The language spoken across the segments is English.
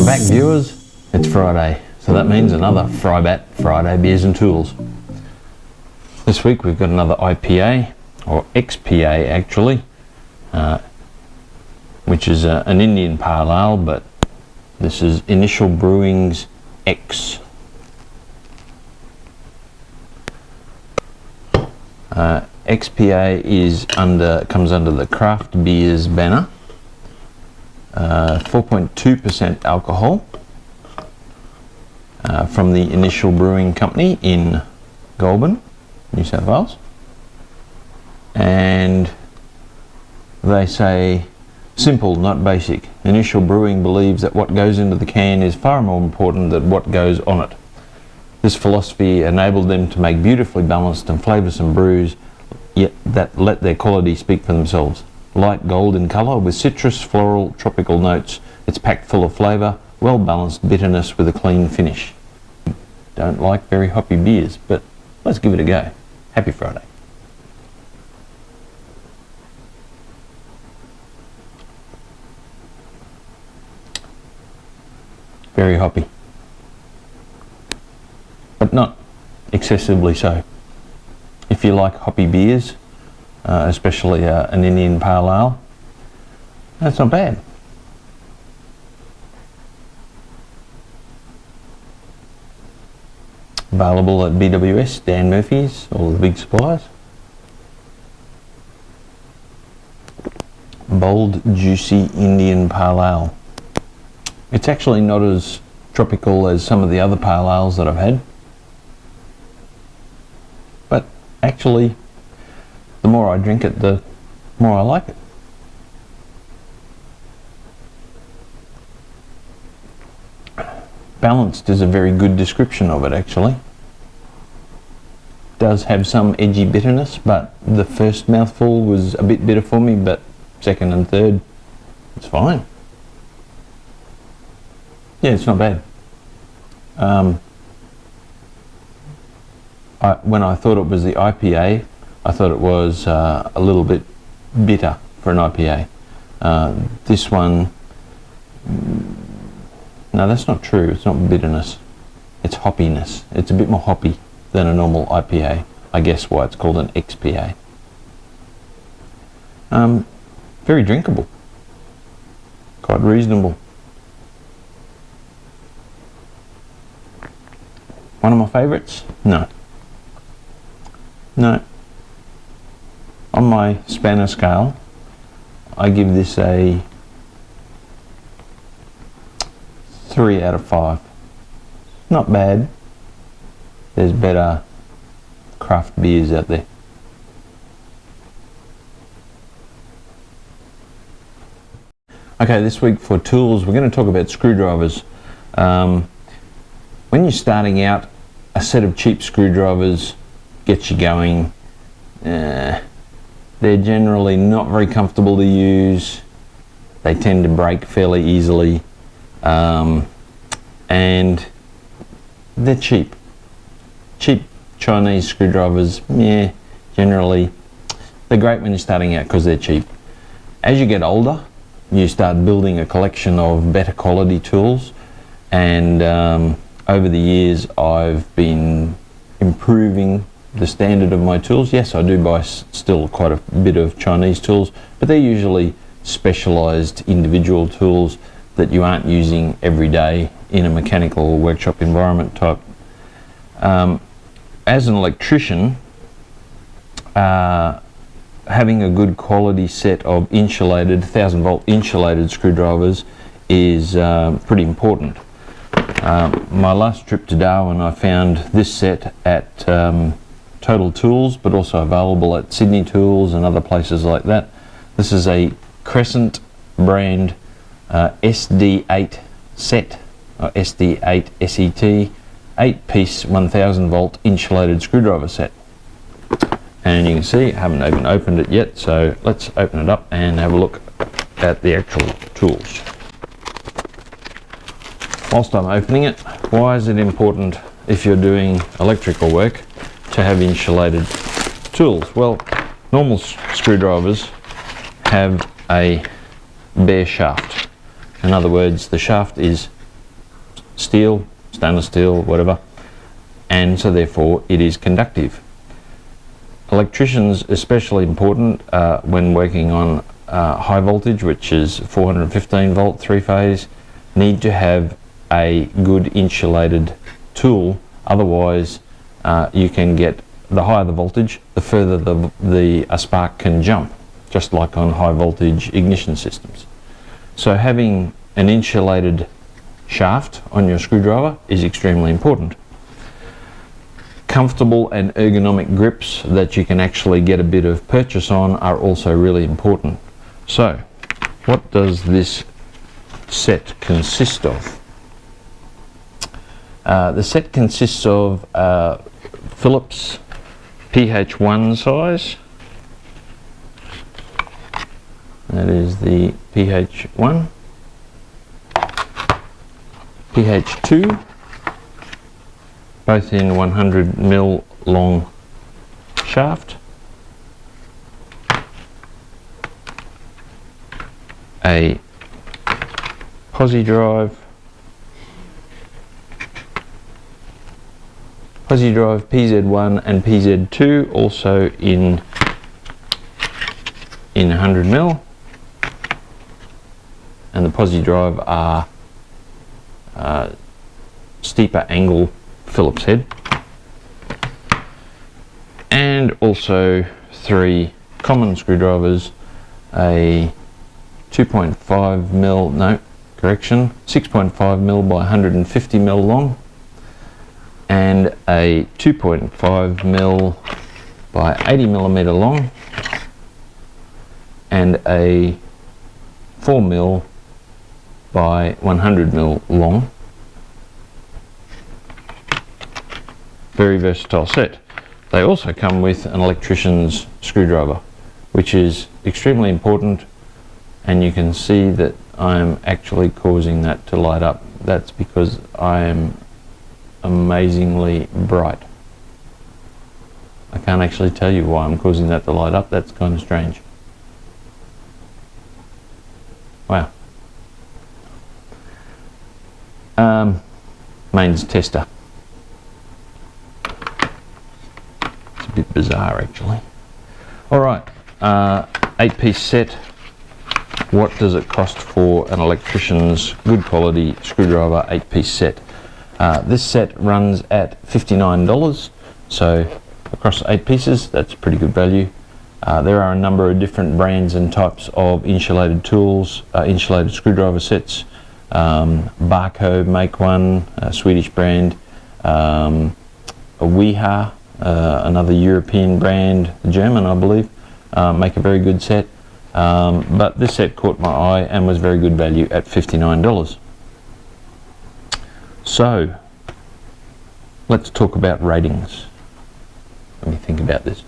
back, viewers. It's Friday, so that means another FriBaT, Friday Beers and Tools. This week we've got another IPA, or XPA actually, which is an Indian Pale Ale, but this is Initial Brewing's X. XPA comes under the craft beers banner. 4.2% alcohol from the Initial Brewing Company in Goulburn, New South Wales, and they say simple, not basic. Initial Brewing believes that what goes into the can is far more important than what goes on it. This philosophy enabled them to make beautifully balanced and flavoursome brews, yet that let their quality speak for themselves. Light gold in colour with citrus, floral, tropical notes. It's packed full of flavour, well balanced bitterness with a clean finish. Don't like very hoppy beers, but let's give it a go. Happy Friday. Very hoppy, but not excessively so. If you like hoppy beers, especially an Indian Pale Ale, that's not bad. Available at BWS, Dan Murphy's, all the big suppliers. Bold, juicy Indian Pale Ale. It's actually not as tropical as some of the other Pale Ales that I've had, but actually the more I drink it, the more I like it. Balanced is a very good description of it actually. Does have some edgy bitterness, but the first mouthful was a bit bitter for me, but second and third, it's fine. Yeah, it's not bad. When I thought it was the IPA, I thought it was a little bit bitter for an IPA. This one, no, that's not true. It's not bitterness. It's hoppiness. It's a bit more hoppy than a normal IPA. I guess why it's called an XPA. Very drinkable. Quite reasonable. One of my favourites? No. No. On my Spanner scale, I give this a 3 out of 5. Not bad. There's better craft beers out there. Okay, this week for tools, we're going to talk about screwdrivers. When you're starting out, a set of cheap screwdrivers gets you going. They're generally not very comfortable to use. They tend to break fairly easily, and they're cheap. Cheap Chinese screwdrivers, yeah, generally they're great when you're starting out because they're cheap. As you get older, you start building a collection of better quality tools, and over the years I've been improving the standard of my tools. Yes, I do buy still quite a bit of Chinese tools, but they're usually specialized individual tools that you aren't using every day in a mechanical workshop environment type. As an electrician, having a good quality set of insulated 1000-volt insulated screwdrivers is pretty important. My last trip to Darwin, I found this set at Total Tools, but also available at Sydney Tools and other places like that. This is a Crescent brand SD8 set, or SD8 SET, 8-piece 1000-volt insulated screwdriver set. And you can see I haven't even opened it yet, so let's open it up and have a look at the actual tools. Whilst I'm opening it, why is it important if you're doing electrical work to have insulated tools? Well, normal screwdrivers have a bare shaft. In other words, the shaft is steel, stainless steel, whatever, and so therefore it is conductive. Electricians, especially important when working on high voltage, which is 415 volt 3-phase, need to have a good insulated tool. Otherwise you can get, the higher the voltage, the further a spark can jump, just like on high voltage ignition systems. So having an insulated shaft on your screwdriver is extremely important. Comfortable and ergonomic grips that you can actually get a bit of purchase on are also really important. So what does this set consist of? The set consists of Phillips PH1 size. That is the PH1, PH2, both in 100mm long shaft, a Posi drive, PZ1 and PZ2, also in 100mm, and the Posi drive are steeper angle Phillips head, and also 3 common screwdrivers, a 6.5mm by 150mm long, and a 2.5mm by 80mm long, and a 4mm by 100mm long. Very versatile set. They also come with an electrician's screwdriver, which is extremely important, and you can see that I am actually causing that to light up. That's because I am amazingly bright. I can't actually tell you why I'm causing that to light up. That's kind of strange. Wow. Mains tester. It's a bit bizarre actually. Alright, 8-piece set. What does it cost for an electrician's good quality screwdriver 8-piece set? This set runs at $59, so across 8 pieces, that's pretty good value. There are a number of different brands and types of insulated tools, insulated screwdriver sets. Bahco make one, a Swedish brand. Weha, another European brand, German I believe, make a very good set. But this set caught my eye and was very good value at $59. So let's talk about ratings. Let me think about this.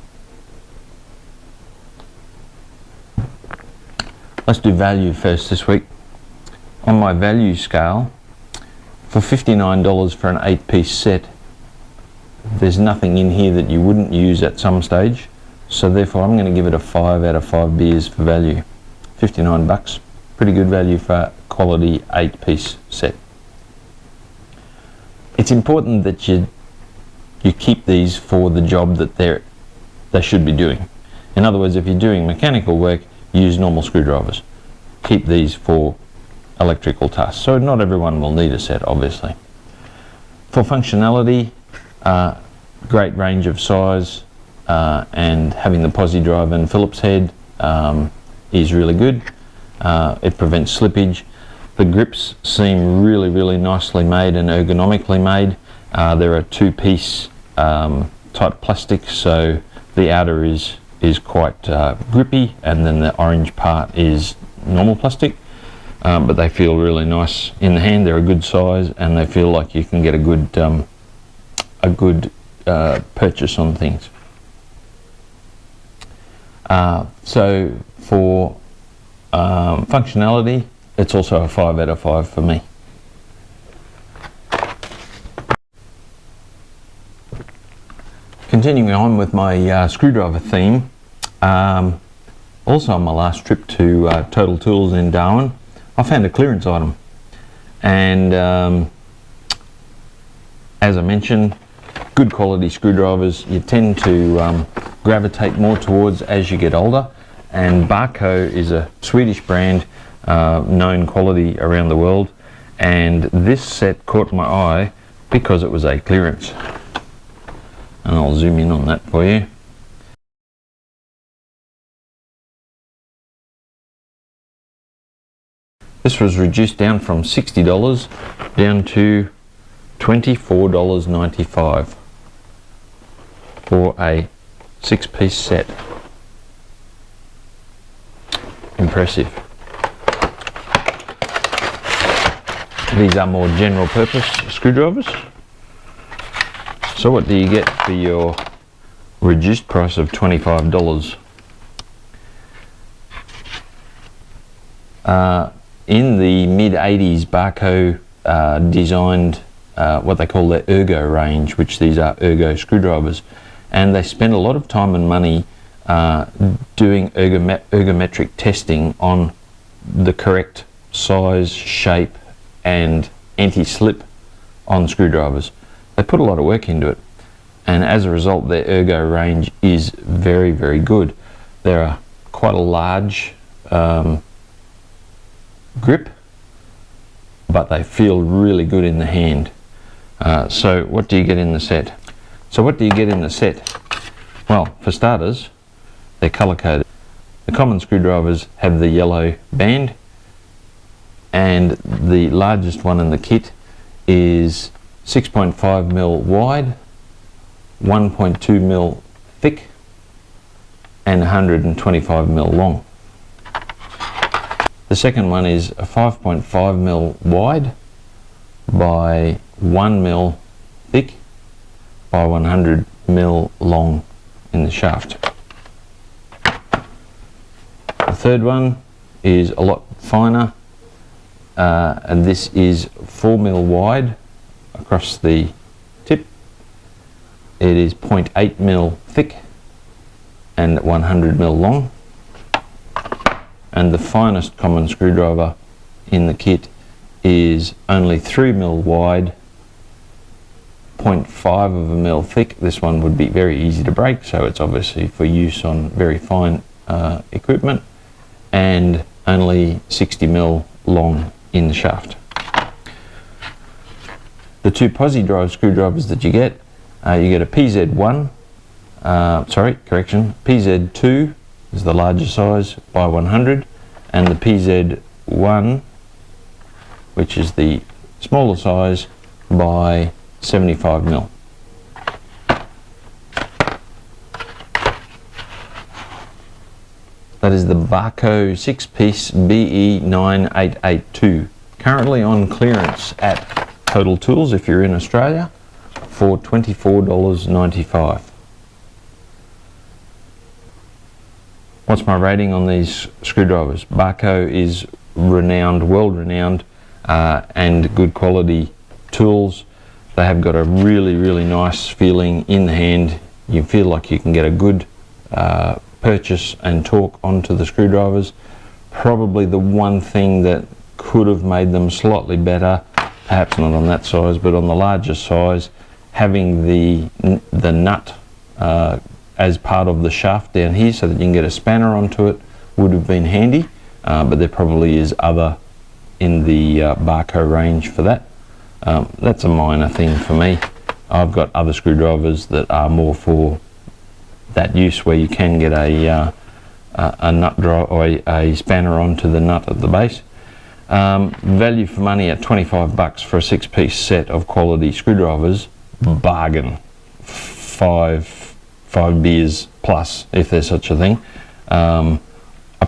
Let's do value first this week. On my value scale, for $59 for an 8-piece set, there's nothing in here that you wouldn't use at some stage, so therefore I'm going to give it a 5 out of 5 beers for value. 59 bucks, pretty good value for a quality 8-piece set. It's important that you keep these for the job that they should be doing. In other words, if you're doing mechanical work, use normal screwdrivers. Keep these for electrical tasks. So not everyone will need a set, obviously. For functionality, great range of size, and having the Posi drive and Phillips head is really good. It prevents slippage. The grips seem really nicely made and ergonomically made. They're a 2-piece type plastic, so the outer is quite grippy, and then the orange part is normal plastic. But they feel really nice in the hand. They're a good size, and they feel like you can get a good purchase on things. So for functionality, it's also a 5 out of 5 for me. Continuing on with my screwdriver theme, also on my last trip to Total Tools in Darwin, I found a clearance item, and As I mentioned, good quality screwdrivers you tend to gravitate more towards as you get older, and Bahco is a Swedish brand, known quality around the world, and this set caught my eye because it was a clearance. And I'll zoom in on that for you. This was reduced down from $60 down to $24.95 for a 6-piece set. Impressive. These are more general purpose screwdrivers. So what do you get for your reduced price of $25? In the mid-80s, Bahco designed what they call their Ergo range, which these are Ergo screwdrivers, and they spent a lot of time and money doing ergometric testing on the correct size, shape and anti-slip on screwdrivers. They put a lot of work into it, and as a result their Ergo range is very, very good. They're quite a large grip, but they feel really good in the hand. So what do you get in the set? Well, for starters, they're color coded. The common screwdrivers have the yellow band, and the largest one in the kit is 6.5mm wide, 1.2mm thick and 125mm long. The second one is a 5.5mm wide by 1mm thick by 100mm long in the shaft. The third one is a lot finer, and this is 4mm wide across the tip. It is 0.8mm thick and 100mm long. And the finest common screwdriver in the kit is only 3mm wide, 0.5mm thick. This one would be very easy to break, so it's obviously for use on very fine equipment, and only 60mm long in the shaft. The two Posi drive screwdrivers that you get a PZ1, PZ2 is the larger size by 100, and the PZ1, which is the smaller size, by 75mm. That is the Bahco 6-piece BE9882, currently on clearance at Total Tools if you're in Australia for $24.95. What's my rating on these screwdrivers? Bahco is renowned, world renowned, and good quality tools. They have got a really, really nice feeling in the hand. You feel like you can get a good purchase and torque onto the screwdrivers. Probably the one thing that could have made them slightly better, perhaps not on that size, but on the larger size, having the nut as part of the shaft down here so that you can get a spanner onto it would have been handy, but there probably is other in the Bahco range for that. That's a minor thing for me. I've got other screwdrivers that are more for that use, where you can get a nut drive or a spanner onto the nut at the base. Value for money at $25 for a 6-piece set of quality screwdrivers, bargain. Five beers plus, if there's such a thing. I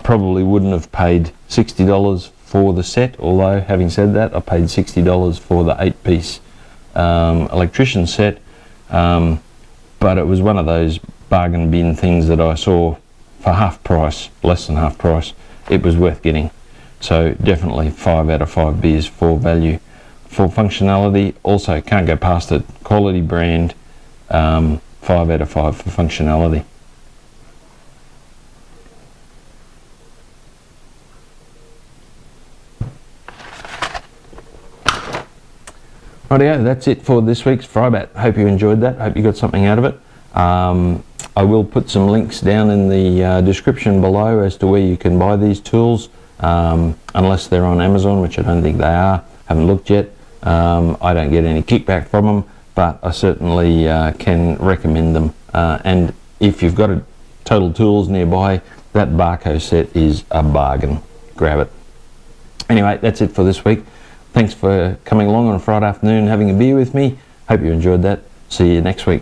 probably wouldn't have paid $60 for the set, although having said that, I paid $60 for the 8-piece Electrician set, but it was one of those bargain bin things that I saw for half price, less than half price. It was worth getting. So definitely 5 out of 5 beers for value. For functionality, also can't go past it. Quality brand, 5 out of 5 for functionality. Rightio, that's it for this week's FriBaT. Hope you enjoyed that. Hope you got something out of it. I will put some links down in the description below as to where you can buy these tools, unless they're on Amazon, which I don't think they are. Haven't looked yet. I don't get any kickback from them, but I certainly can recommend them. And if you've got a Total Tools nearby, that Bahco set is a bargain. Grab it. Anyway, that's it for this week. Thanks for coming along on a Friday afternoon, having a beer with me. Hope you enjoyed that. See you next week.